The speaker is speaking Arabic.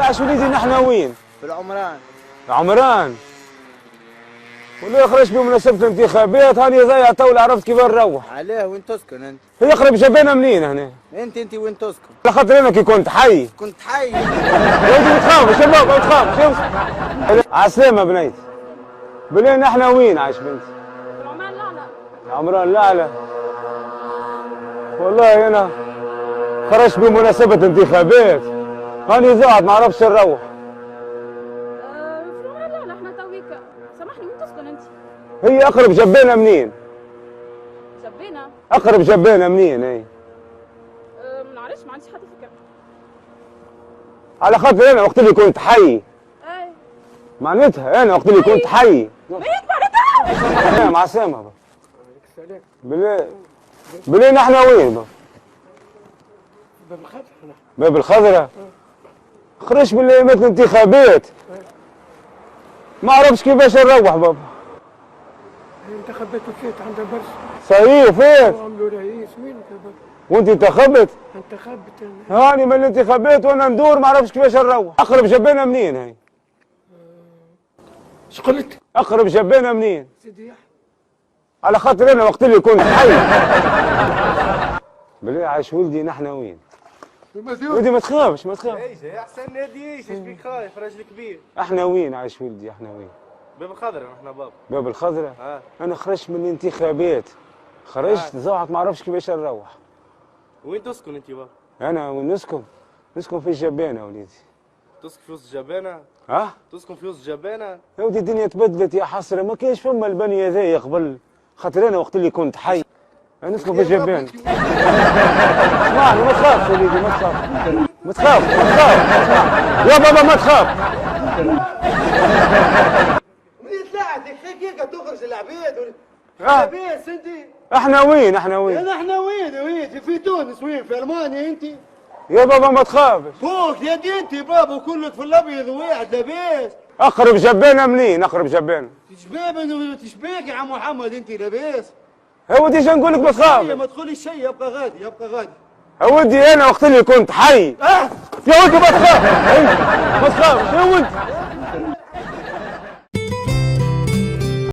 عاش وليدي نحن وين؟ في العمران. عمران. والله يخرج بمناسبة الانتخابات هاني ضيع تو عرفت كيف نروح. عليه وين تسكن انت؟ هي يقرب جبانة منين هنا؟ انت وين تسكن؟ على خاطر انا كي كنت حي. كنت حي. يا ولدي ما تخافش شباب ما تخافش. عسلامة بنيتي. بلين احنا وين عايش بنتي؟ في عمان لا. عمران لا. والله انا خرجت بمناسبة انتخابات هاني ضاعت ما عرفتش نروح. في عمان لا احنا تويك. سامحني وين تسكن انت؟ هي اقرب جبانة منين؟ جبينا؟ اقرب جبانة منين هي؟ ما نعرفش ما عنديش حتى فكرة. على خاطر انا وقت اللي كنت حي. اي معناتها انا وقت اللي كنت حي. ميت معناتها؟ مع السلامة. بلين احنا وين؟ باب الخضرة. باب الخضرة. خرج بالايامات الانتخابات. ما عرفش كيفاش نروح بابا. انتخابات وفات عندها برشا. صحيح فات. وعملوا رئيس وين وانت انتخبت؟ انتخبت هاني من الانتخابات وانا ندور ما عرفش كيفاش نروح. اقرب جبانة منين هي؟ اش قلت؟ اقرب جبانة منين؟ سيدي يحيى. على خاطر انا وقت اللي كنت حي. بلي عايش ولدي نحن وين؟ ولدي ما تخافش. ايش يا حسن نادي ايش بيك خايف راجل كبير. احنا وين عايش ولدي احنا وين؟ باب الخضرة احنا باب. باب الخضرة؟ انا خرجت من الانتخابات. خرجت ضاعت ما عرفش كيفاش نروح. وين تسكن انت باب؟ انا وين نسكن؟ نسكن في جبانة وليدي. تسكن في وسط جبانة؟ تسكن في وسط جبانة؟ يا ولدي الدنيا تبدلت يا حسرة ما كاينش فما البنية هذايا قبل. خاطر انا وقت اللي كنت حي انا نسكن في جبانة. اسمعني ما تخافش وليدي ما تخاف. يا بابا ما تخاف. يطلعك حقيقة تخرج العبيد لاباس انت؟ احنا وين؟ احنا وين في تونس وين في المانيا انت؟ يا بابا ما تخافش. فوق يا دي انت بابا كلك في الابيض واحد لاباس. اقرب جبانة منين؟ اقرب جبانة تشبيك يا عم محمد انت لاباس. يا ودي ايش نقول لك ما تخافش. ما تقوليش شيء يبقى غادي يا ودي انا وقت اللي كنت حي. يا ودي ما تخافش. ما تخافش يا ودي.